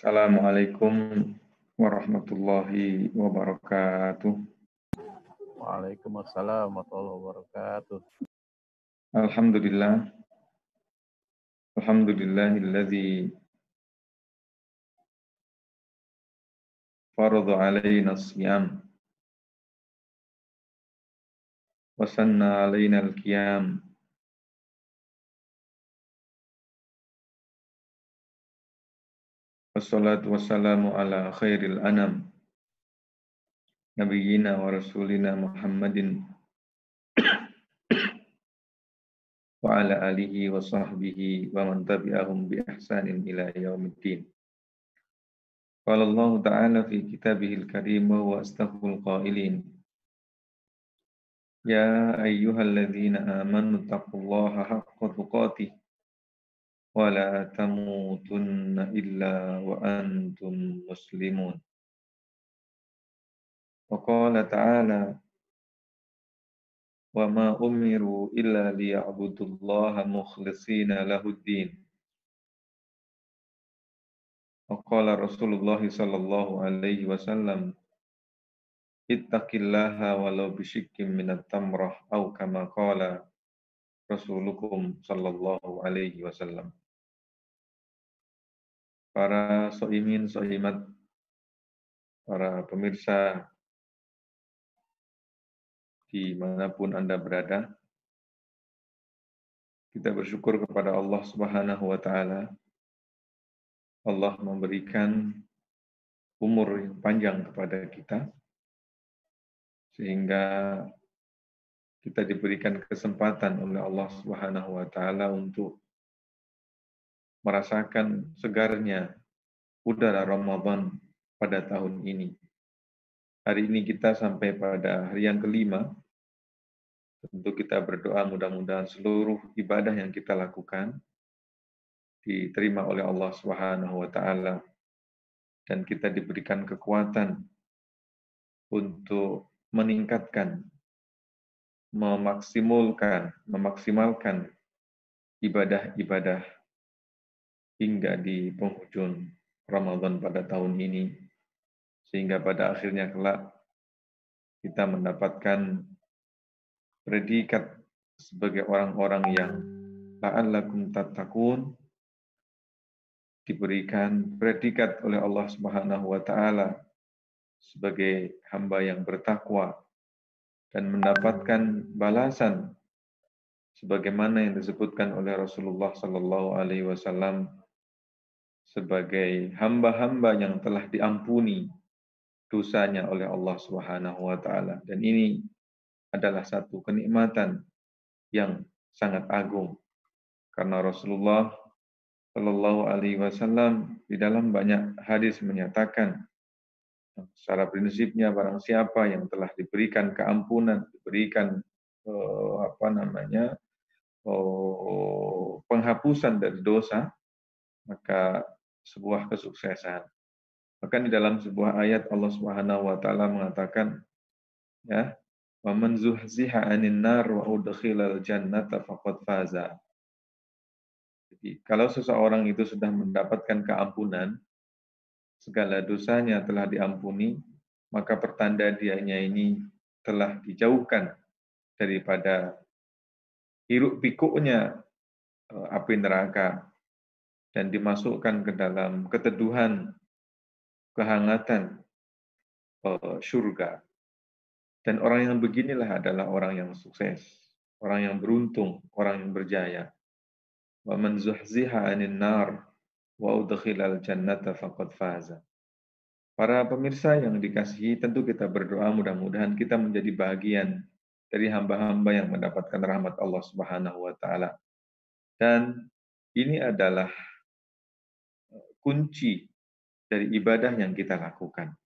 Assalamualaikum warahmatullahi wabarakatuh. Waalaikumsalam warahmatullahi wabarakatuh. Alhamdulillah. Alhamdulillahilladzi farada alaina as-siyam wa sanna alaina al-qiyam. Wassalatu wassalamu ala khairil anam nabiyyina wa rasulina Muhammadin wa ala alihi wa sahbihi wa man tabi'ahum bi ihsanin ila yaumiddin. Qala Allah Ta'ala fi kitabihil karim wa huwa asdaqul qailin. Ya ayyuhalladzina amanu taqullaha haqqa tuqatih wa la tamutunna illa wa antum muslimun. Wa qala ta'ala wa ma umiru illa liya'budullaha mukhlishina lahuddin. Wa qala Rasulullah sallallahu alaihi wasallam ittaqillaha walau bisyikkim minat tamrah au kama qala Rasulukum sallallahu alaihi wasallam. Para soimin, soimat, para pemirsa dimanapun Anda berada, kita bersyukur kepada Allah Subhanahu wa Ta'ala. Allah memberikan umur yang panjang kepada kita, sehingga kita diberikan kesempatan oleh Allah Subhanahu wa Ta'ala untuk merasakan segarnya udara Ramadan pada tahun ini. Hari ini kita sampai pada hari yang kelima. Tentu kita berdoa mudah-mudahan seluruh ibadah yang kita lakukan diterima oleh Allah Subhanahu wa Ta'ala, dan kita diberikan kekuatan untuk meningkatkan, memaksimalkan ibadah-ibadah hingga di penghujung Ramadan pada tahun ini, sehingga pada akhirnya kelak kita mendapatkan predikat sebagai orang-orang yang la'allakum tattaqun, diberikan predikat oleh Allah Subhanahu wa Ta'ala sebagai hamba yang bertakwa dan mendapatkan balasan sebagaimana yang disebutkan oleh Rasulullah sallallahu alaihi wasallam sebagai hamba-hamba yang telah diampuni dosanya oleh Allah Subhanahu wa Ta'ala. Dan ini adalah satu kenikmatan yang sangat agung, karena Rasulullah sallallahu alaihi wasallam di dalam banyak hadis menyatakan secara prinsipnya barang siapa yang telah diberikan keampunan, diberikan penghapusan dari dosa, maka sebuah kesuksesan. Bahkan di dalam sebuah ayat Allah Subhanahu wa Ta'ala mengatakan, ya, wa man zuhziha 'anil nar wa udkhilal jannata faqad faza. Jadi, kalau seseorang itu sudah mendapatkan keampunan, segala dosanya telah diampuni, maka pertanda dianya ini telah dijauhkan daripada hiruk pikuknya api neraka dan dimasukkan ke dalam keteduhan, kehangatan surga. Dan orang yang beginilah adalah orang yang sukses, orang yang beruntung, orang yang berjaya. Wa man zuhziha 'anil nar wa udkhilal jannata faqad faza. Para pemirsa yang dikasihi, tentu kita berdoa mudah-mudahan kita menjadi bagian dari hamba-hamba yang mendapatkan rahmat Allah Subhanahu wa Ta'ala. Dan ini adalah kunci dari ibadah yang kita lakukan.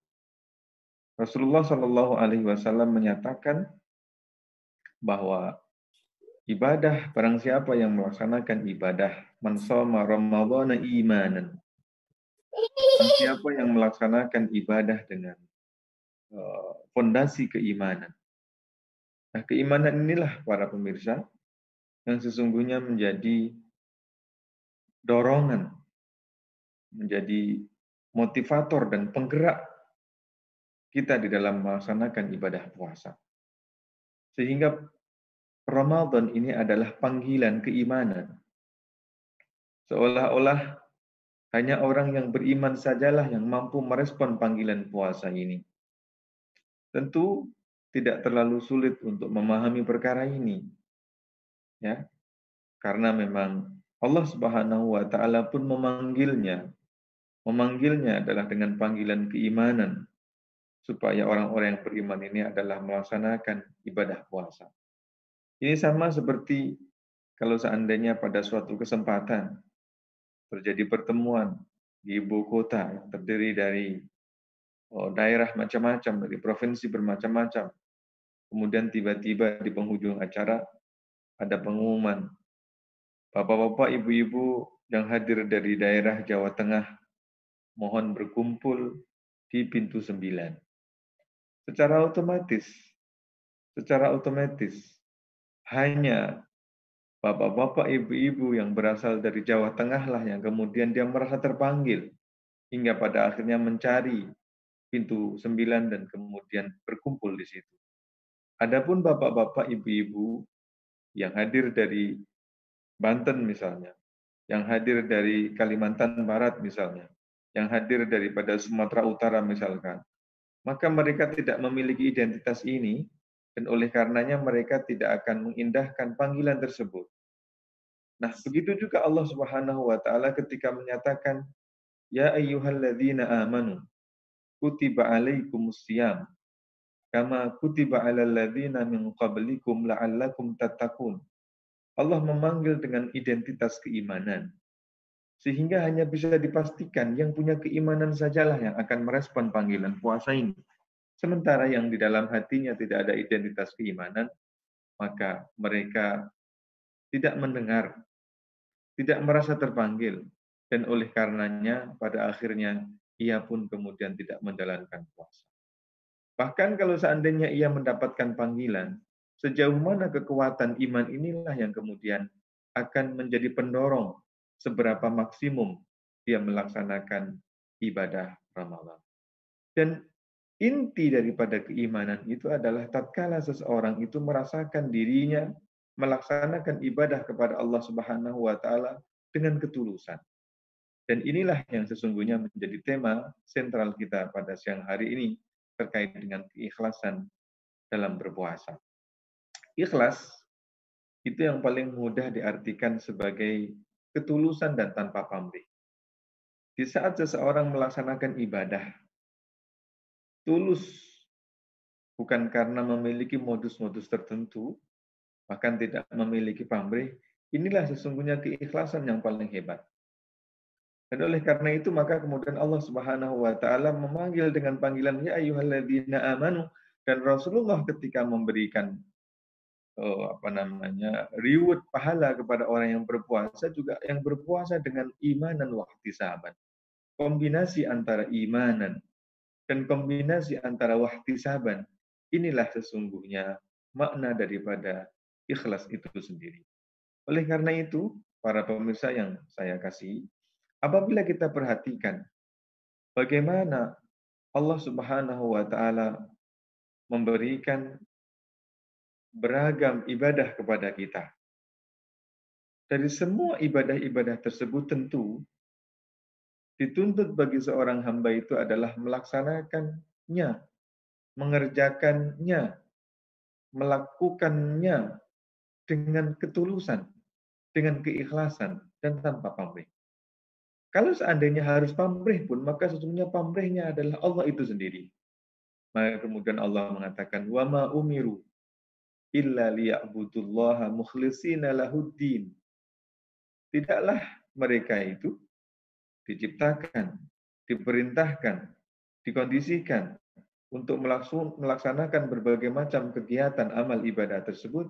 Rasulullah Shallallahu Alaihi Wasallam menyatakan bahwa ibadah, barang siapa yang melaksanakan ibadah, man shoma Ramadhana imanan, barang siapa yang melaksanakan ibadah dengan fondasi keimanan. Nah, keimanan inilah para pemirsa yang sesungguhnya menjadi dorongan, menjadi motivator dan penggerak kita di dalam melaksanakan ibadah puasa. Sehingga Ramadan ini adalah panggilan keimanan. Seolah-olah hanya orang yang beriman sajalah yang mampu merespon panggilan puasa ini. Tentu tidak terlalu sulit untuk memahami perkara ini, ya, karena memang Allah Subhanahu wa taala pun memanggilnya. Memanggilnya adalah dengan panggilan keimanan supaya orang-orang yang beriman ini adalah melaksanakan ibadah puasa. Ini sama seperti kalau seandainya pada suatu kesempatan terjadi pertemuan di ibu kota yang terdiri dari daerah macam-macam, dari provinsi bermacam-macam. Kemudian tiba-tiba di penghujung acara ada pengumuman, Bapak-bapak, ibu-ibu yang hadir dari daerah Jawa Tengah mohon berkumpul di pintu 9. Secara otomatis hanya bapak-bapak, ibu-ibu yang berasal dari Jawa Tengah lah yang kemudian dia merasa terpanggil hingga pada akhirnya mencari pintu 9 dan kemudian berkumpul di situ. Adapun bapak-bapak, ibu-ibu yang hadir dari Banten misalnya, yang hadir dari Kalimantan Barat misalnya, yang hadir daripada Sumatera Utara misalkan, maka mereka tidak memiliki identitas ini dan oleh karenanya mereka tidak akan mengindahkan panggilan tersebut. Nah, begitu juga Allah Subhanahu wa taala ketika menyatakan ya ayyuhalladzina amanu kutiba alaikumusiyam kama kutiba alal ladzina min qablikum la'allakum tattaqun. Allah memanggil dengan identitas keimanan. Sehingga hanya bisa dipastikan yang punya keimanan sajalah yang akan merespon panggilan puasa ini. Sementara yang di dalam hatinya tidak ada identitas keimanan, maka mereka tidak mendengar, tidak merasa terpanggil, dan oleh karenanya pada akhirnya ia pun kemudian tidak menjalankan puasa. Bahkan kalau seandainya ia mendapatkan panggilan, sejauh mana kekuatan iman inilah yang kemudian akan menjadi pendorong seberapa maksimum dia melaksanakan ibadah Ramadan. Dan inti daripada keimanan itu adalah tatkala seseorang itu merasakan dirinya melaksanakan ibadah kepada Allah Subhanahu wa taala dengan ketulusan. Dan inilah yang sesungguhnya menjadi tema sentral kita pada siang hari ini terkait dengan keikhlasan dalam berpuasa. Ikhlas itu yang paling mudah diartikan sebagai ketulusan dan tanpa pamrih. Di saat seseorang melaksanakan ibadah, tulus bukan karena memiliki modus-modus tertentu, bahkan tidak memiliki pamrih, inilah sesungguhnya keikhlasan yang paling hebat. Dan oleh karena itu maka kemudian Allah Subhanahu wa taala memanggil dengan panggilan ya ayyuhalladzina amanu, dan Rasulullah ketika memberikan reward pahala kepada orang yang berpuasa juga yang berpuasa dengan imanan wa ihtisaban. Kombinasi antara imanan dan kombinasi antara wahtisaban, inilah sesungguhnya makna daripada ikhlas itu sendiri. Oleh karena itu, para pemirsa yang saya kasih, apabila kita perhatikan bagaimana Allah Subhanahu wa taala memberikan beragam ibadah kepada kita. Dari semua ibadah-ibadah tersebut tentu dituntut bagi seorang hamba itu adalah melaksanakannya, mengerjakannya, melakukannya dengan ketulusan, dengan keikhlasan, dan tanpa pamrih. Kalau seandainya harus pamrih pun, maka sesungguhnya pamrihnya adalah Allah itu sendiri. Maka kemudian Allah mengatakan, وَمَا أُمِرُوا إِلَّا لِيَعْبُدُوا اللَّهَ مُخْلِصِينَ لَهُ الدِّينَ. Tidaklah mereka itu diciptakan, diperintahkan, dikondisikan untuk melaksanakan berbagai macam kegiatan amal ibadah tersebut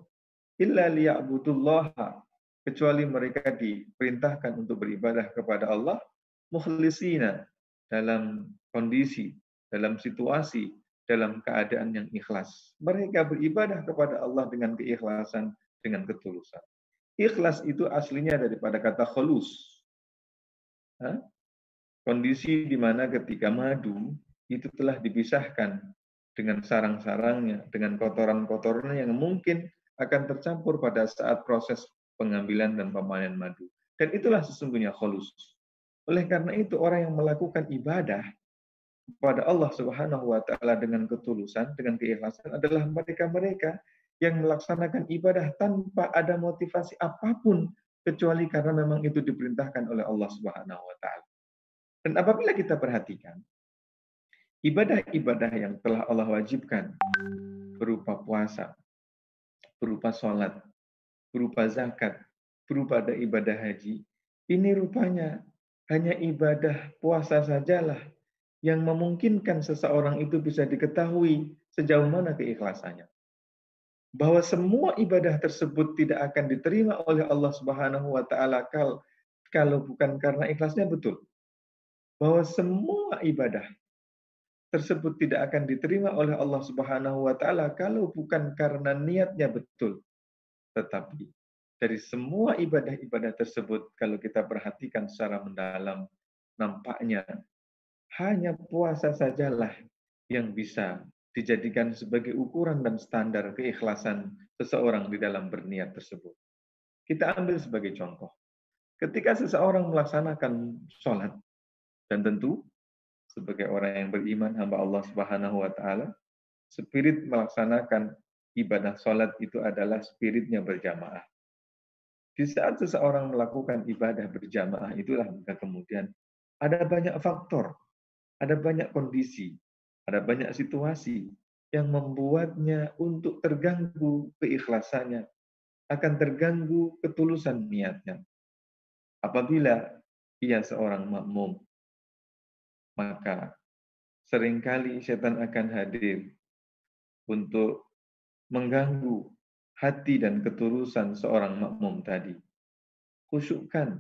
illa liya'budullaha, kecuali mereka diperintahkan untuk beribadah kepada Allah mukhlisina, dalam kondisi, dalam situasi, dalam keadaan yang ikhlas. Mereka beribadah kepada Allah dengan keikhlasan, dengan ketulusan. Ikhlas itu aslinya daripada kata khulus. Kondisi di mana ketika madu itu telah dipisahkan dengan sarang-sarangnya, dengan kotoran-kotorannya yang mungkin akan tercampur pada saat proses pengambilan dan pemanen madu. Dan itulah sesungguhnya kholus. Oleh karena itu orang yang melakukan ibadah kepada Allah Subhanahu wa taala dengan ketulusan, dengan keikhlasan adalah mereka-mereka yang melaksanakan ibadah tanpa ada motivasi apapun kecuali karena memang itu diperintahkan oleh Allah Subhanahu wa taala. Dan apabila kita perhatikan ibadah-ibadah yang telah Allah wajibkan berupa puasa, berupa sholat, berupa zakat, berupa ada ibadah haji, ini rupanya hanya ibadah puasa sajalah yang memungkinkan seseorang itu bisa diketahui sejauh mana keikhlasannya. Bahwa semua ibadah tersebut tidak akan diterima oleh Allah Subhanahu wa taala kalau bukan karena ikhlasnya, betul. Bahwa semua ibadah tersebut tidak akan diterima oleh Allah Subhanahu wa taala kalau bukan karena niatnya betul. Tetapi dari semua ibadah-ibadah tersebut kalau kita perhatikan secara mendalam, nampaknya hanya puasa sajalah yang bisa dijadikan sebagai ukuran dan standar keikhlasan seseorang di dalam berniat tersebut. Kita ambil sebagai contoh. Ketika seseorang melaksanakan sholat, dan tentu sebagai orang yang beriman, hamba Allah Subhanahu wa taala, spirit melaksanakan ibadah sholat itu adalah spiritnya berjamaah. Di saat seseorang melakukan ibadah berjamaah itulah maka kemudian ada banyak faktor, ada banyak kondisi, ada banyak situasi yang membuatnya untuk terganggu keikhlasannya, akan terganggu ketulusan niatnya. Apabila ia seorang makmum, maka seringkali setan akan hadir untuk mengganggu hati dan ketulusan seorang makmum tadi. Khusyukkan,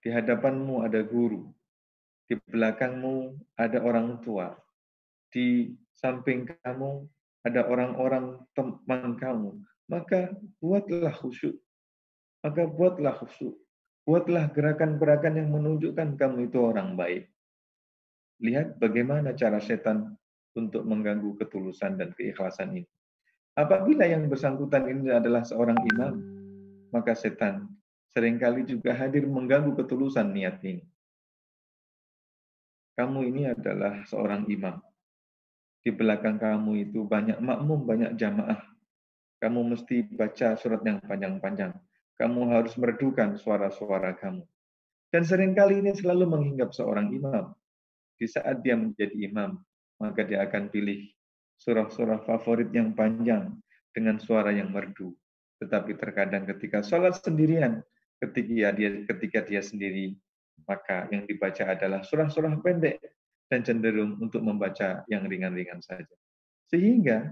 di hadapanmu ada guru, di belakangmu ada orang tua, di samping kamu ada orang-orang teman kamu, maka buatlah khusyuk. Maka buatlah khusyuk. Buatlah gerakan-gerakan yang menunjukkan kamu itu orang baik. Lihat bagaimana cara setan untuk mengganggu ketulusan dan keikhlasan ini. Apabila yang bersangkutan ini adalah seorang imam, maka setan seringkali juga hadir mengganggu ketulusan niat ini. Kamu ini adalah seorang imam. Di belakang kamu itu banyak makmum, banyak jamaah. Kamu mesti baca surat yang panjang-panjang. Kamu harus merdukan suara-suara kamu. Dan seringkali ini selalu menghinggap seorang imam. Di saat dia menjadi imam, maka dia akan pilih surah-surah favorit yang panjang dengan suara yang merdu. Tetapi terkadang ketika sholat sendirian, ketika dia sendiri, maka yang dibaca adalah surah-surah pendek dan cenderung untuk membaca yang ringan-ringan saja. Sehingga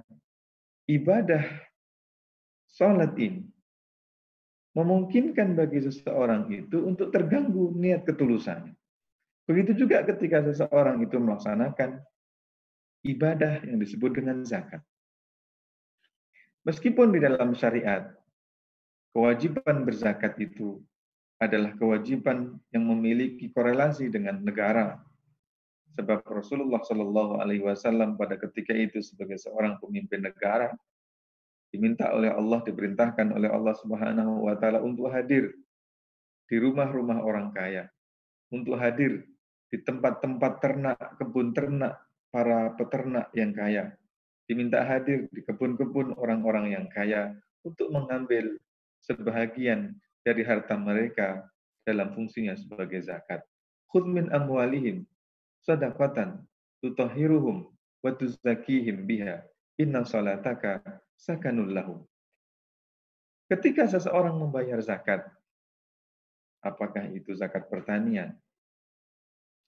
ibadah sholat ini memungkinkan bagi seseorang itu untuk terganggu niat ketulusannya. Begitu juga ketika seseorang itu melaksanakan ibadah yang disebut dengan zakat. Meskipun di dalam syariat, kewajiban berzakat itu adalah kewajiban yang memiliki korelasi dengan negara. Sebab Rasulullah Shallallahu Alaihi Wasallam pada ketika itu sebagai seorang pemimpin negara diminta oleh Allah, diperintahkan oleh Allah Subhanahu Wa Taala untuk hadir di rumah-rumah orang kaya, untuk hadir di tempat-tempat ternak, kebun ternak para peternak yang kaya, diminta hadir di kebun-kebun orang-orang yang kaya untuk mengambil sebahagian dari harta mereka dalam fungsinya sebagai zakat. Khudh min amwalihim shadaqatan tutahhiruhum wa tuzakkihim biha inna salataka sakanul lahum. Ketika seseorang membayar zakat, apakah itu zakat pertanian,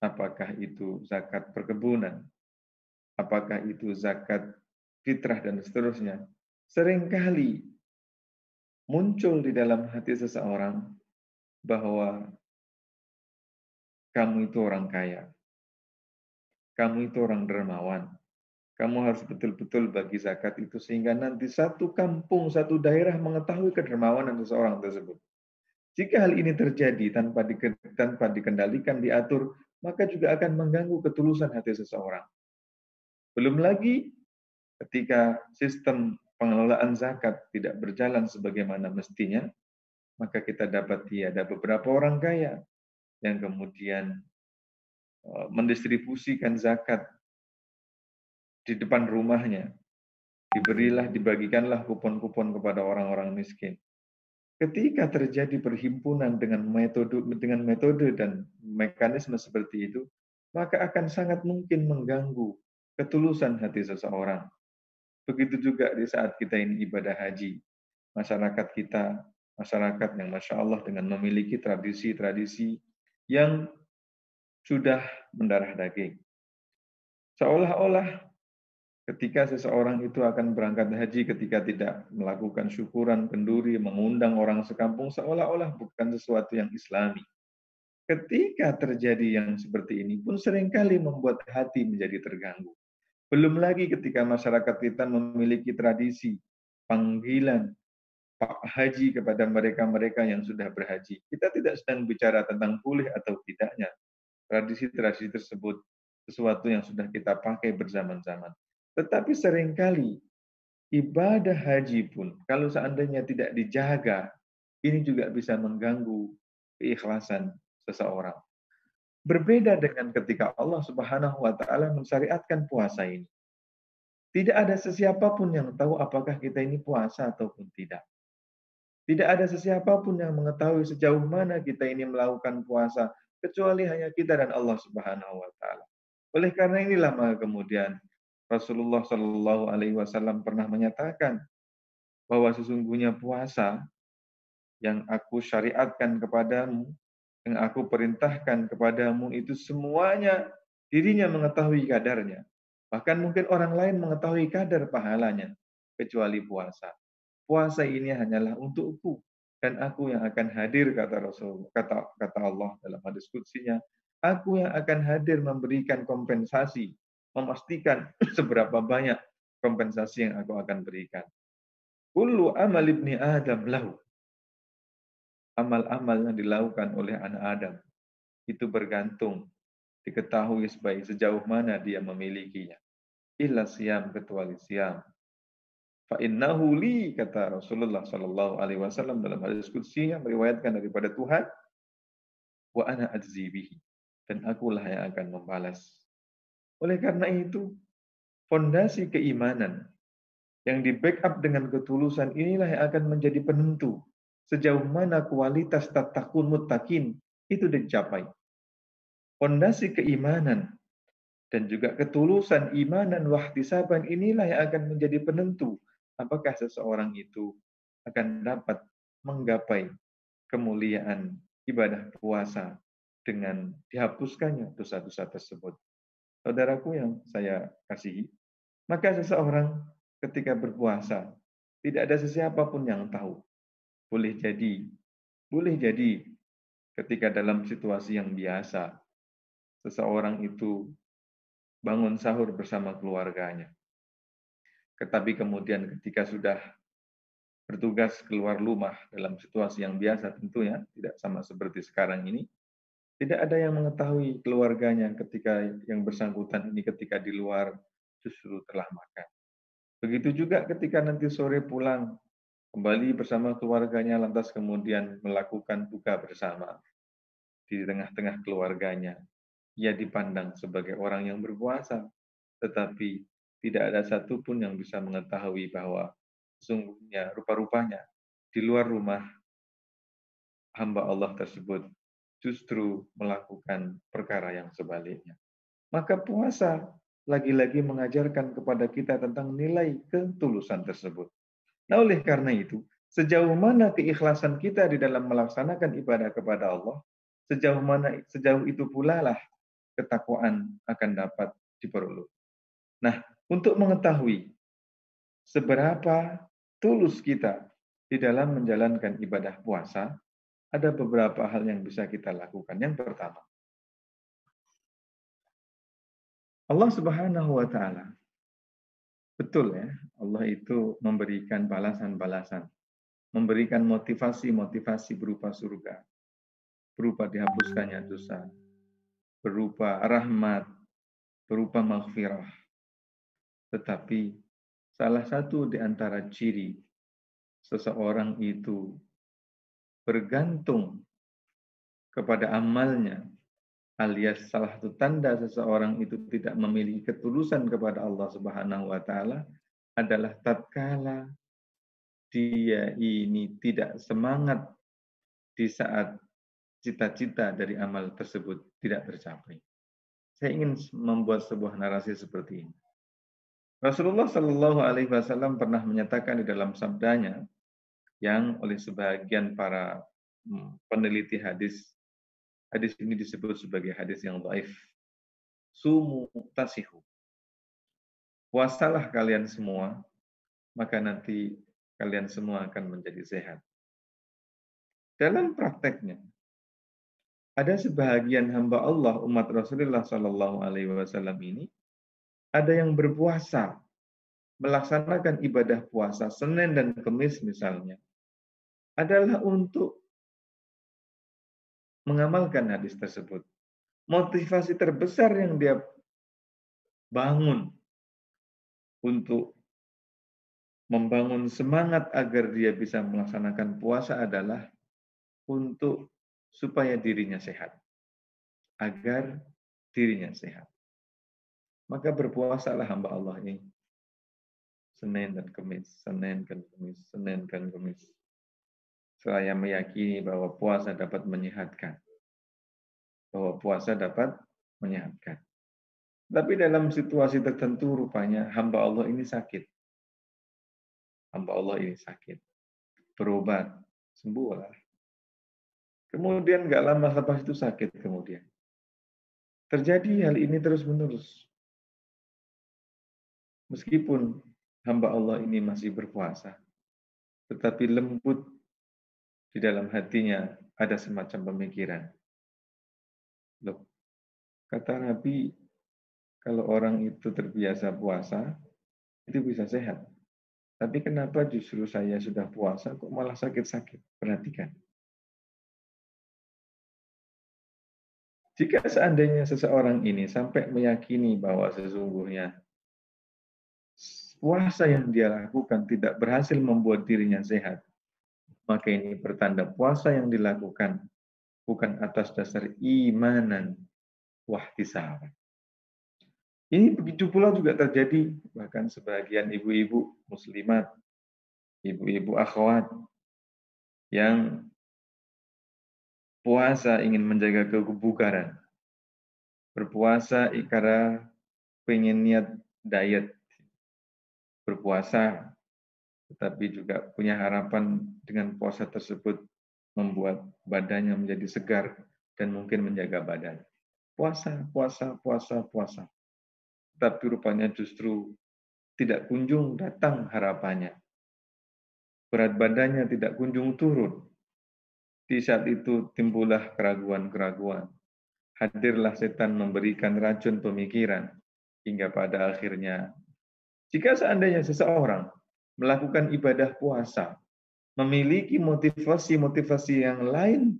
apakah itu zakat perkebunan, apakah itu zakat fitrah dan seterusnya, seringkali muncul di dalam hati seseorang bahwa kamu itu orang kaya, kamu itu orang dermawan, kamu harus betul-betul bagi zakat itu sehingga nanti satu kampung, satu daerah mengetahui kedermawanan seseorang tersebut. Jika hal ini terjadi tanpa dikendalikan, diatur, maka juga akan mengganggu ketulusan hati seseorang. Belum lagi ketika sistem pengelolaan zakat tidak berjalan sebagaimana mestinya, maka kita dapati ada beberapa orang kaya yang kemudian mendistribusikan zakat di depan rumahnya. Dibagikanlah kupon-kupon kepada orang-orang miskin. Ketika terjadi perhimpunan dengan metode dan mekanisme seperti itu, maka akan sangat mungkin mengganggu ketulusan hati seseorang. Begitu juga di saat kita ini ibadah haji. Masyarakat kita, masyarakat yang Masya Allah dengan memiliki tradisi-tradisi yang sudah mendarah daging. Seolah-olah ketika seseorang itu akan berangkat haji, ketika tidak melakukan syukuran, kenduri, mengundang orang sekampung, seolah-olah bukan sesuatu yang islami. Ketika terjadi yang seperti ini pun seringkali membuat hati menjadi terganggu. Belum lagi ketika masyarakat kita memiliki tradisi panggilan Pak Haji kepada mereka-mereka yang sudah berhaji. Kita tidak sedang bicara tentang boleh atau tidaknya. Tradisi-tradisi tersebut sesuatu yang sudah kita pakai berzaman-zaman. Tetapi seringkali ibadah haji pun kalau seandainya tidak dijaga, ini juga bisa mengganggu keikhlasan seseorang. Berbeda dengan ketika Allah Subhanahu wa taala mensyariatkan puasa ini. Tidak ada sesiapapun yang tahu apakah kita ini puasa ataupun tidak. Tidak ada sesiapapun yang mengetahui sejauh mana kita ini melakukan puasa kecuali hanya kita dan Allah Subhanahu wa taala. Oleh karena inilah maka kemudian Rasulullah Shallallahu alaihi wasallam pernah menyatakan bahwa sesungguhnya puasa yang aku syariatkan kepadamu, yang aku perintahkan kepadamu itu semuanya dirinya mengetahui kadarnya. Bahkan mungkin orang lain mengetahui kadar pahalanya kecuali puasa. Puasa ini hanyalah untukku dan aku yang akan hadir, kata Rasul, kata Allah dalam hadis qudsiynya, aku yang akan hadir memberikan kompensasi, memastikan seberapa banyak kompensasi yang aku akan berikan. Kullu amal ibni Adam lahu. Amal-amal yang dilakukan oleh anak Adam itu bergantung, diketahui sejauh mana dia memilikinya. Illa siyam, kecuali siam. Fa innahu li, kata Rasulullah sallallahu alaihi wasallam dalam hadis qudsi yang meriwayatkan daripada Tuhan, wa ana ajzi bihi, dan akulah yang akan membalas. Oleh karena itu, fondasi keimanan yang di-backup dengan ketulusan inilah yang akan menjadi penentu sejauh mana kualitas tattaqun muttaqin itu dicapai. Fondasi keimanan dan juga ketulusan imanan wahtisaban inilah yang akan menjadi penentu apakah seseorang itu akan dapat menggapai kemuliaan ibadah puasa dengan dihapuskannya dosa-dosa tersebut. Saudaraku yang saya kasihi, maka seseorang ketika berpuasa tidak ada sesiapapun yang tahu. Boleh jadi ketika dalam situasi yang biasa, seseorang itu bangun sahur bersama keluarganya. Tetapi kemudian ketika sudah bertugas keluar rumah dalam situasi yang biasa tentunya, tidak sama seperti sekarang ini, tidak ada yang mengetahui keluarganya ketika yang bersangkutan ini ketika di luar justru telah makan. Begitu juga ketika nanti sore pulang, kembali bersama keluarganya, lantas kemudian melakukan buka bersama di tengah-tengah keluarganya. Ia dipandang sebagai orang yang berpuasa, tetapi tidak ada satupun yang bisa mengetahui bahwa sesungguhnya rupa-rupanya di luar rumah hamba Allah tersebut justru melakukan perkara yang sebaliknya. Maka puasa lagi-lagi mengajarkan kepada kita tentang nilai ketulusan tersebut. Nah, oleh karena itu, sejauh mana keikhlasan kita di dalam melaksanakan ibadah kepada Allah, sejauh itu pula lah ketakwaan akan dapat diperoleh. Nah, untuk mengetahui seberapa tulus kita di dalam menjalankan ibadah puasa, ada beberapa hal yang bisa kita lakukan. Yang pertama, Allah Subhanahu wa taala, betul ya, Allah itu memberikan balasan-balasan, memberikan motivasi-motivasi berupa surga, berupa dihapuskannya dosa, berupa rahmat, berupa maghfirah. Tetapi salah satu di antara ciri seseorang itu bergantung kepada amalnya, alias salah satu tanda seseorang itu tidak memiliki ketulusan kepada Allah Subhanahu wa taala adalah tatkala dia ini tidak semangat di saat cita-cita dari amal tersebut tidak tercapai. Saya ingin membuat sebuah narasi seperti ini. Rasulullah Shallallahu Alaihi Wasallam pernah menyatakan di dalam sabdanya yang oleh sebagian para peneliti hadis ini disebut sebagai hadis yang dhaif. Sumu tasihu. Puasalah kalian semua, maka nanti kalian semua akan menjadi sehat. Dalam prakteknya, ada sebahagian hamba Allah umat Rasulullah Shallallahu Alaihi Wasallam ini ada yang berpuasa, melaksanakan ibadah puasa Senin dan Kamis misalnya, adalah untuk mengamalkan hadis tersebut. Motivasi terbesar yang dia bangun untuk membangun semangat agar dia bisa melaksanakan puasa adalah untuk supaya dirinya sehat. Agar dirinya sehat. Maka berpuasalah hamba Allah ini. Senin dan Kamis, Senin dan Kamis, Senin dan Kamis. Saya meyakini bahwa puasa dapat menyehatkan. Bahwa puasa dapat menyehatkan. Tapi dalam situasi tertentu rupanya hamba Allah ini sakit. Hamba Allah ini sakit. Berobat, sembuhlah. Kemudian nggak lama lepas itu sakit kemudian. Terjadi hal ini terus-menerus. Meskipun hamba Allah ini masih berpuasa, tetapi lembut di dalam hatinya ada semacam pemikiran. Loh, kata Nabi, kalau orang itu terbiasa puasa, itu bisa sehat. Tapi kenapa justru saya sudah puasa kok malah sakit-sakit? Perhatikan. Jika seandainya seseorang ini sampai meyakini bahwa sesungguhnya puasa yang dia lakukan tidak berhasil membuat dirinya sehat, maka ini pertanda puasa yang dilakukan bukan atas dasar imanan wahtisaban. Ini begitu pula juga terjadi bahkan sebagian ibu-ibu muslimat, ibu-ibu akhwat yang puasa ingin menjaga kebugaran. Berpuasa karena pengen niat diet. Berpuasa, tetapi juga punya harapan dengan puasa tersebut membuat badannya menjadi segar dan mungkin menjaga badan. Puasa, puasa, puasa, puasa. Tapi rupanya justru tidak kunjung datang harapannya. Berat badannya tidak kunjung turun. Di saat itu timbullah keraguan-keraguan. Hadirlah setan memberikan racun pemikiran. Hingga pada akhirnya, jika seandainya seseorang melakukan ibadah puasa, memiliki motivasi-motivasi yang lain,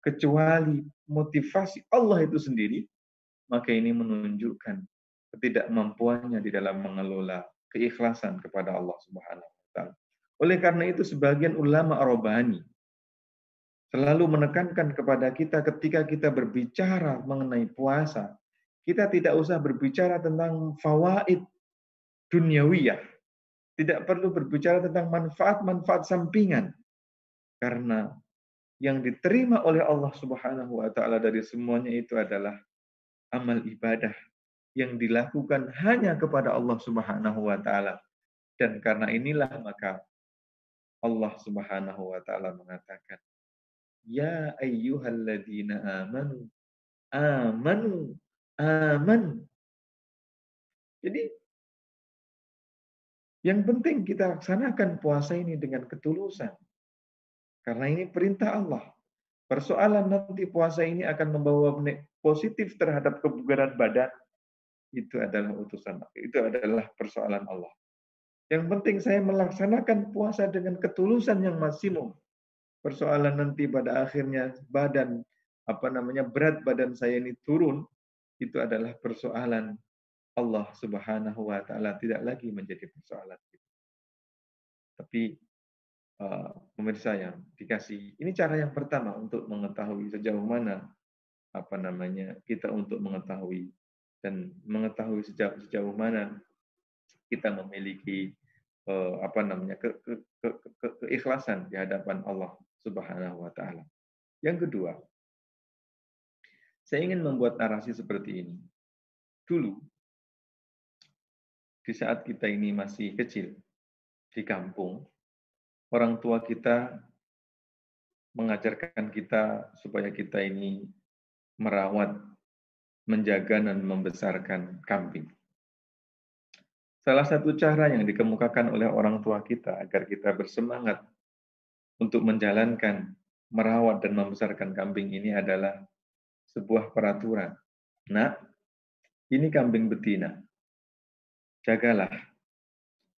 kecuali motivasi Allah itu sendiri, maka ini menunjukkan ketidakmampuannya di dalam mengelola keikhlasan kepada Allah Subhanahu wa taala. Oleh karena itu sebagian ulama Ar-Rabbani selalu menekankan kepada kita ketika kita berbicara mengenai puasa, kita tidak usah berbicara tentang fawaid dunyawiyah. Tidak perlu berbicara tentang manfaat-manfaat sampingan. Karena yang diterima oleh Allah Subhanahu wa taala dari semuanya itu adalah amal ibadah yang dilakukan hanya kepada Allah Subhanahu wa taala. Dan karena inilah maka Allah Subhanahu wa taala mengatakan, "Ya ayyuhalladzina amanu, amanu, aman." Jadi yang penting kita laksanakan puasa ini dengan ketulusan. Karena ini perintah Allah. Persoalan nanti puasa ini akan membawa positif terhadap kebugaran badan. Itu adalah utusan, itu adalah persoalan Allah. Yang penting saya melaksanakan puasa dengan ketulusan yang maksimum. Persoalan nanti pada akhirnya badan berat badan saya ini turun, itu adalah persoalan Allah Subhanahu wa taala, tidak lagi menjadi persoalan kita. Tapi pemirsa yang dikasih, ini cara yang pertama untuk mengetahui sejauh mana kita untuk mengetahui dan mengetahui sejauh mana kita memiliki keikhlasan di hadapan Allah Subhanahu wa taala. Yang kedua, saya ingin membuat narasi seperti ini. Dulu di saat kita ini masih kecil di kampung, orang tua kita mengajarkan kita supaya kita ini merawat, menjaga dan membesarkan kambing. Salah satu cara yang dikemukakan oleh orang tua kita agar kita bersemangat untuk menjalankan, merawat dan membesarkan kambing ini adalah sebuah peraturan. Nah, ini kambing betina. Jagalah,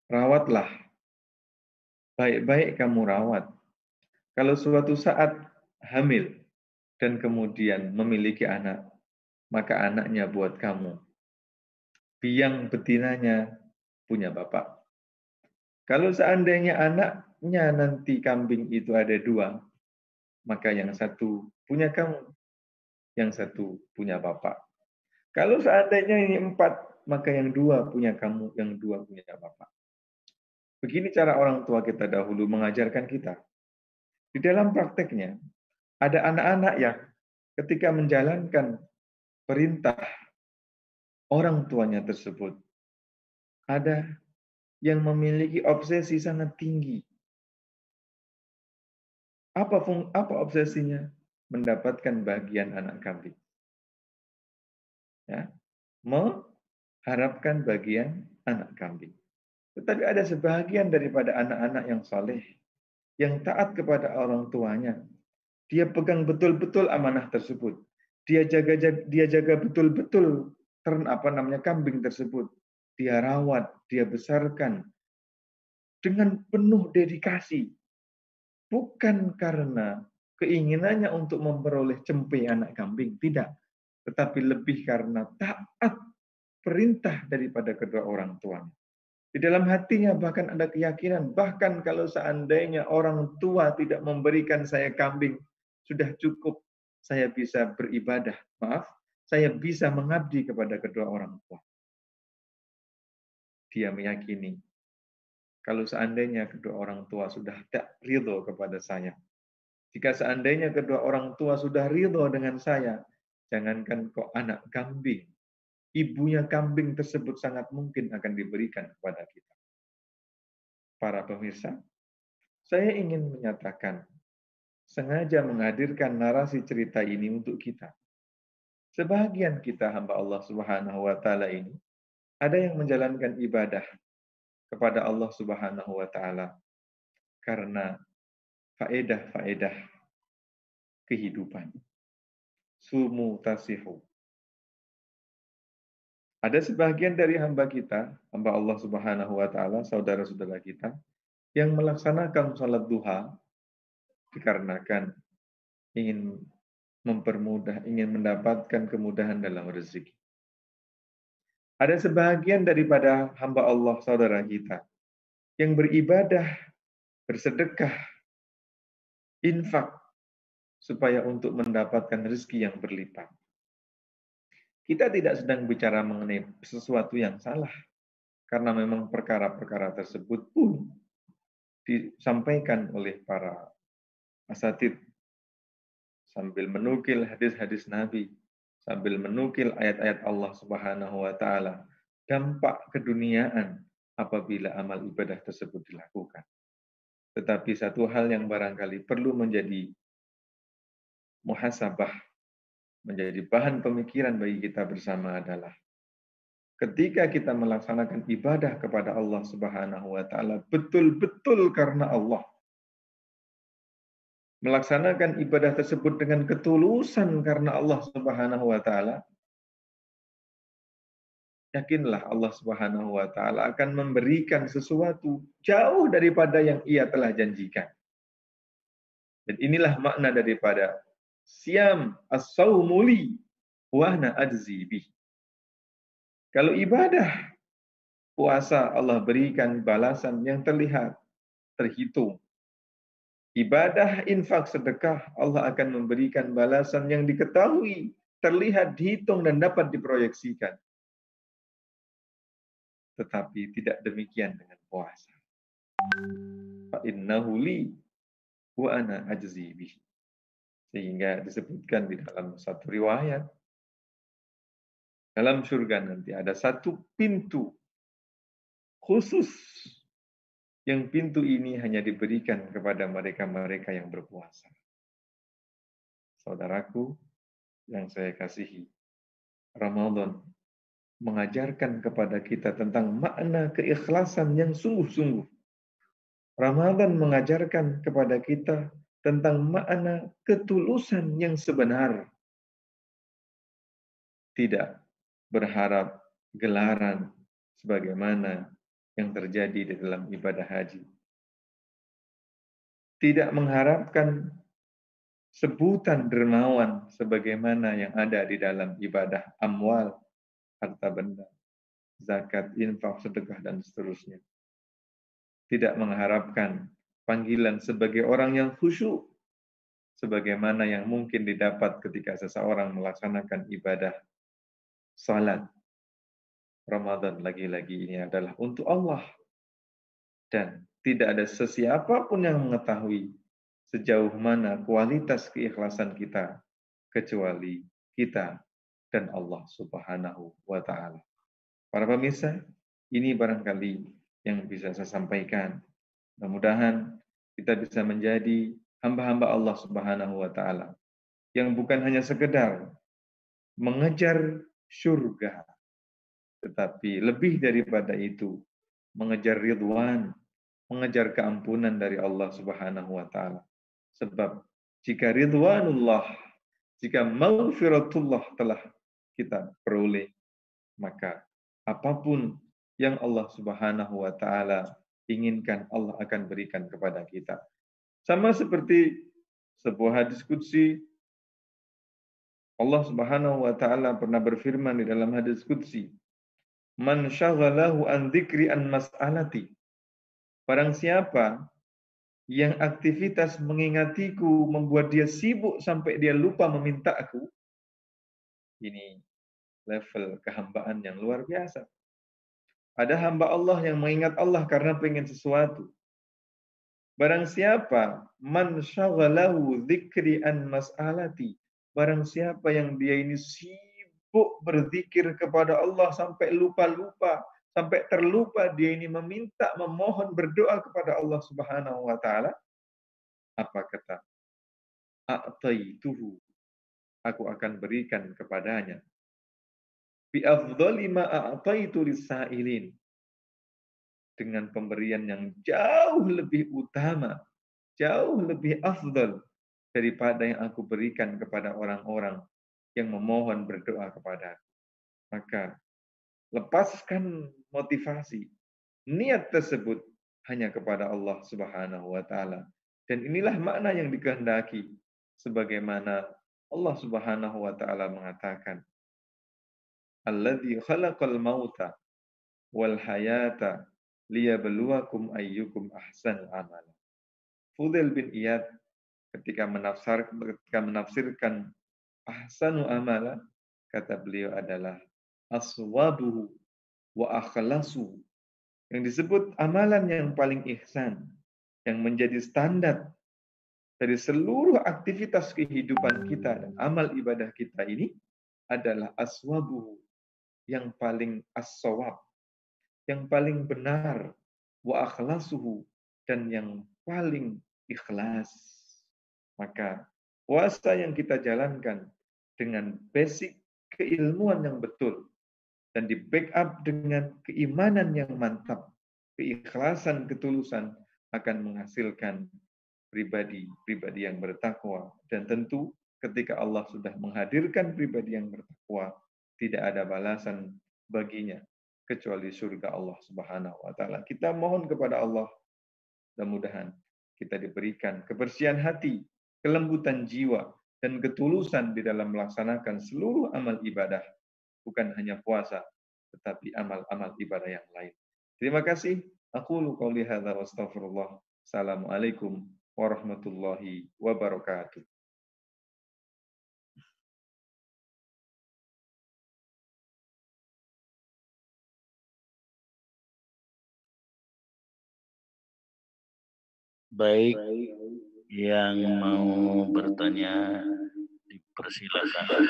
rawatlah. Baik-baik kamu rawat. Kalau suatu saat hamil dan kemudian memiliki anak, maka anaknya buat kamu. Biang betinanya punya bapak. Kalau seandainya anaknya nanti kambing itu ada 2, maka yang satu punya kamu, yang satu punya bapak. Kalau seandainya ini 4, maka yang 2 punya kamu, yang 2 punya bapak. Begini cara orang tua kita dahulu mengajarkan kita. Di dalam prakteknya, ada anak-anak yang ketika menjalankan perintah orang tuanya tersebut, ada yang memiliki obsesi sangat tinggi. Apa obsesinya? Mendapatkan bagian anak kambing. Ya, mengharapkan bagian anak kambing. Tetapi ada sebagian daripada anak-anak yang saleh, yang taat kepada orang tuanya. Dia pegang betul-betul amanah tersebut. Dia jaga betul-betul kambing tersebut. Dia rawat, dia besarkan dengan penuh dedikasi. Bukan karena keinginannya untuk memperoleh cempe anak kambing, tidak. Tetapi lebih karena taat perintah daripada kedua orang tuanya. Di dalam hatinya bahkan ada keyakinan, bahkan kalau seandainya orang tua tidak memberikan saya kambing, sudah cukup saya bisa beribadah. Saya bisa mengabdi kepada kedua orang tua. Dia meyakini, kalau seandainya kedua orang tua sudah tak ridho kepada saya, jika seandainya kedua orang tua sudah ridho dengan saya, jangankan kok anak kambing, ibunya kambing tersebut sangat mungkin akan diberikan kepada kita. Para pemirsa, saya ingin menyatakan, sengaja menghadirkan narasi cerita ini untuk kita. Sebagian kita hamba Allah Subhanahu wa taala ini ada yang menjalankan ibadah kepada Allah Subhanahu wa taala karena faedah-faedah kehidupan. Sumu tasihu. Ada sebagian dari hamba kita, hamba Allah Subhanahu wa taala, saudara-saudara kita yang melaksanakan salat duha dikarenakan ingin mempermudah, ingin mendapatkan kemudahan dalam rezeki. Ada sebagian daripada hamba Allah saudara kita yang beribadah, bersedekah, infak supaya untuk mendapatkan rezeki yang berlipat. Kita tidak sedang bicara mengenai sesuatu yang salah, karena memang perkara-perkara tersebut pun disampaikan oleh para asatid sambil menukil hadis-hadis Nabi, sambil menukil ayat-ayat Allah Subhanahu wa taala, dampak keduniaan apabila amal ibadah tersebut dilakukan. Tetapi satu hal yang barangkali perlu menjadi muhasabah, menjadi bahan pemikiran bagi kita bersama adalah ketika kita melaksanakan ibadah kepada Allah Subhanahu wa taala betul-betul karena Allah, melaksanakan ibadah tersebut dengan ketulusan karena Allah Subhanahu wa taala, yakinlah Allah Subhanahu wa taala akan memberikan sesuatu jauh daripada yang Ia telah janjikan. Dan inilah makna daripada Siam as-saumu li wa ana ajzi bih. Kalau ibadah puasa Allah berikan balasan yang terlihat, terhitung. Ibadah infak sedekah Allah akan memberikan balasan yang diketahui, terlihat, dihitung dan dapat diproyeksikan. Tetapi tidak demikian dengan puasa. Fa innahu li wa ana ajzi bih. Sehingga disebutkan di dalam satu riwayat, dalam surga nanti ada satu pintu khusus yang pintu ini hanya diberikan kepada mereka-mereka yang berpuasa. Saudaraku yang saya kasihi, Ramadan mengajarkan kepada kita tentang makna keikhlasan yang sungguh-sungguh. Ramadan mengajarkan kepada kita tentang makna ketulusan yang sebenar. Tidak berharap gelaran sebagaimana yang terjadi di dalam ibadah haji. Tidak mengharapkan sebutan dermawan sebagaimana yang ada di dalam ibadah amwal, harta benda, zakat, infak, sedekah, dan seterusnya. Tidak mengharapkan panggilan sebagai orang yang khusyuk, sebagaimana yang mungkin didapat ketika seseorang melaksanakan ibadah salat. Ramadan lagi-lagi ini adalah untuk Allah. Dan tidak ada sesiapa pun yang mengetahui sejauh mana kualitas keikhlasan kita kecuali kita dan Allah Subhanahu wa taala. Para pemirsa, ini barangkali yang bisa saya sampaikan. Mudah-mudahan kita bisa menjadi hamba-hamba Allah Subhanahu wa taala yang bukan hanya sekedar mengejar surga, tetapi lebih daripada itu mengejar ridwan, mengejar keampunan dari Allah Subhanahu wa taala. Sebab jika ridwanullah, jika maghfiratullah telah kita peroleh, maka apapun yang Allah Subhanahu wa taala inginkan, Allah akan berikan kepada kita. Sama seperti sebuah hadis qudsi, Allah Subhanahu wa taala pernah berfirman di dalam hadis qudsi, "Man syaghalahu an dzikri an mas'alati." Barang siapa yang aktivitas mengingatiku membuat dia sibuk sampai dia lupa meminta aku, ini level kehambaan yang luar biasa. Ada hamba Allah yang mengingat Allah karena pengen sesuatu. Barang siapa man syaghalahu dzikri an mas'alati, barang siapa yang dia ini sibuk berzikir kepada Allah sampai lupa-lupa, sampai terlupa dia ini meminta, memohon, berdoa kepada Allah Subhanahu wa taala, apa kata? A'taituhu, aku akan berikan kepadanya. Bi afdhali ma a'taitu lis-sa'ilin, dengan pemberian yang jauh lebih utama, jauh lebih afdal daripada yang aku berikan kepada orang-orang yang memohon berdoa kepada. Maka lepaskan motivasi, niat tersebut hanya kepada Allah Subhanahu wa taala. Dan inilah makna yang dikehendaki, sebagaimana Allah Subhanahu wa taala mengatakan, "Alladzi khalaqal mauta wal hayata liyabluwakum ayyukum ahsanu amala." Fudail bin Iyad ketika menafsirkan ahsanu amala, kata beliau adalah aswabuhu wa akhlasu. Yang disebut amalan yang paling ihsan, yang menjadi standar dari seluruh aktivitas kehidupan kita dan amal ibadah kita ini adalah aswabuhu, yang paling as-sawab, yang paling benar, wa akhlasuhu, dan yang paling ikhlas. Maka puasa yang kita jalankan dengan basic keilmuan yang betul dan di backup dengan keimanan yang mantap, keikhlasan, ketulusan akan menghasilkan pribadi yang bertakwa. Dan tentu ketika Allah sudah menghadirkan pribadi yang bertakwa, tidak ada balasan baginya kecuali surga Allah Subhanahu wa taala. Kita mohon kepada Allah, mudah-mudahan kita diberikan kebersihan hati, kelembutan jiwa, dan ketulusan di dalam melaksanakan seluruh amal ibadah, bukan hanya puasa, tetapi amal-amal ibadah yang lain. Terima kasih. Aqulu qouli hadza wa astaghfirullah. Assalamualaikum warahmatullahi wabarakatuh. Baik, yang mau bertanya dipersilakan.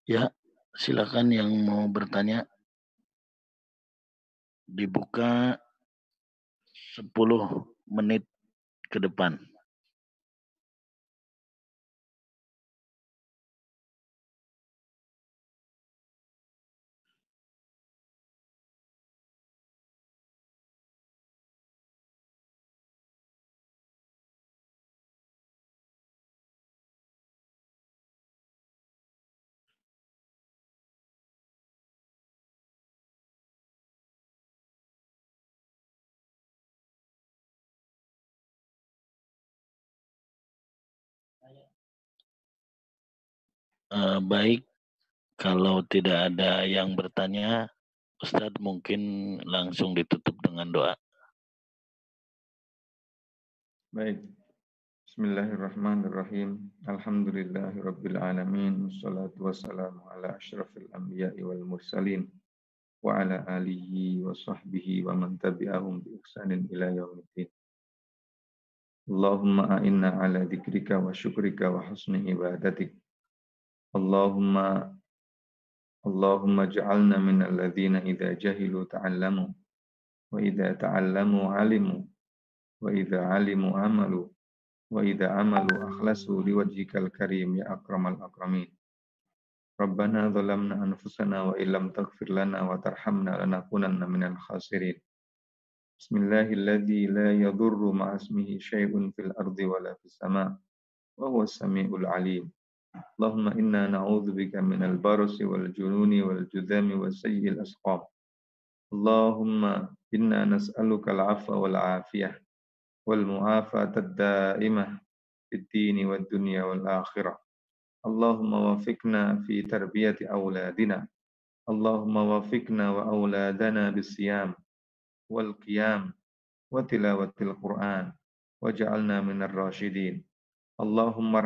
Ya, silakan yang mau bertanya. Dibuka 10 menit ke depan. Baik, kalau tidak ada yang bertanya, Ustadz mungkin langsung ditutup dengan doa. Baik. Bismillahirrahmanirrahim. Alhamdulillahirabbil alamin. Wassalatu wassalamu ala asyrafil anbiya'i wal mursalin wa ala alihi wa sahbihi wa man tabi'ahum bi ihsanin ila yaumiddin. Allahumma a'inna ala dzikrika wa syukrika wa husni ibadatik. Allahumma ja'alna minal ladzina idza jahilu ta'allamu wa idza ta'allamu 'alimu wa idza 'alimu 'amalu wa idza 'amalu akhlasu liwajhikal karim ya akramal akramin. Rabbana zalamna anfusana wa illam taghfir lana wa tarhamna lanakunanna minal khasirin. Bismillahilladzi la yadurru ma'asmihi syai'un fil ardi wa la fis sama' wa huwas samiul 'alim. Allahumma inna na'udzubika minal barasi wal jununi wal judami wa sayyi'il asqam. Allahumma inna nas'aluka al-'afwa wal 'afiyah wal mu'afata ad-da'imah fid dini wad dunya wal akhirah. Allahumma wafiqna fi tarbiyati auladina. Allahumma wafiqna wa auladana bisiyam wal qiyam wa tilawatil Qur'an waj'alna minar rasyidin. Allahumma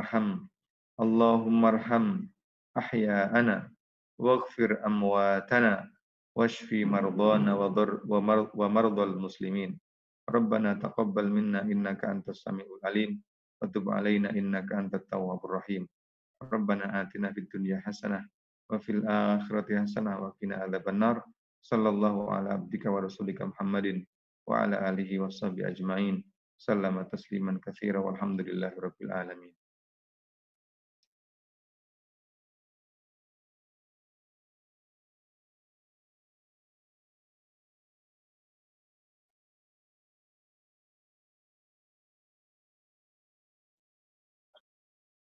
arham ahya'ana waghfir amwatana washfi mardana wa mardal muslimin. Rabbana taqabbal minna innaka antas samiul alim wa tub alaina innaka antat tawwabur rahim. Rabbana atina fid dunya hasanah wa fil akhirati hasanah wa qina adzabannar. Sallallahu ala abdika wa rasulika Muhammadin wa ala alihi washabihi ajmain. Sallama tasliman katsira walhamdulillahi rabbil alamin.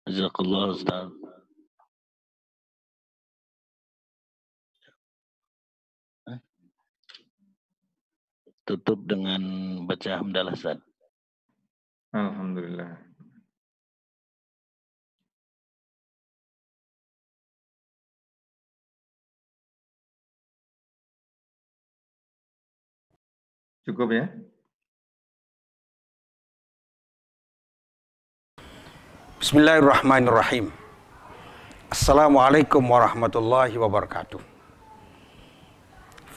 Jazakallah Ustaz. Tutup dengan baca hamdalah Ustaz. Alhamdulillah. Cukup ya? Bismillahirrahmanirrahim. Assalamualaikum warahmatullahi wabarakatuh.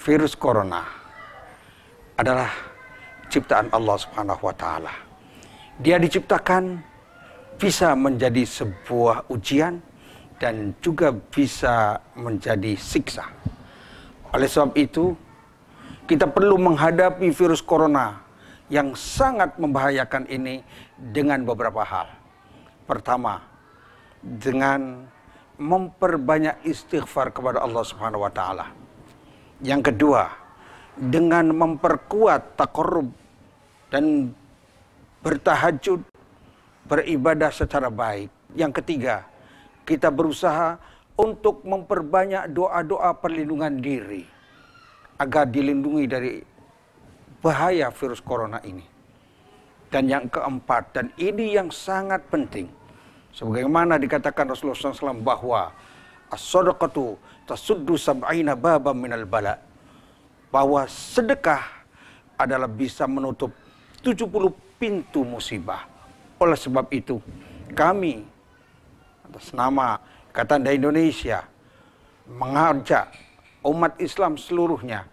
Virus corona adalah ciptaan Allah Subhanahu wa taala. Dia diciptakan bisa menjadi sebuah ujian dan juga bisa menjadi siksa. Oleh sebab itu, kita perlu menghadapi virus corona yang sangat membahayakan ini dengan beberapa hal. Pertama, dengan memperbanyak istighfar kepada Allah Subhanahu wa taala. Yang kedua, dengan memperkuat taqarrub dan bertahajud, beribadah secara baik. Yang ketiga, kita berusaha untuk memperbanyak doa-doa perlindungan diri agar dilindungi dari bahaya virus corona ini. Dan yang keempat, dan ini yang sangat penting, sebagaimana dikatakan Rasulullah SAW bahwa as-sadaqatu tasuddu sab'ina babam minal bala, bahwa sedekah adalah bisa menutup 70 pintu musibah. Oleh sebab itu, kami atas nama Ikatan Dai Indonesia mengajak umat Islam seluruhnya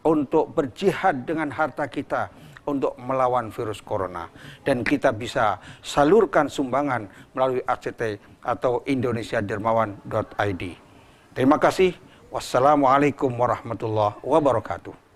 untuk berjihad dengan harta kita untuk melawan virus corona. Dan kita bisa salurkan sumbangan melalui ACT atau indonesiadermawan.id. Terima kasih. Wassalamualaikum warahmatullahi wabarakatuh.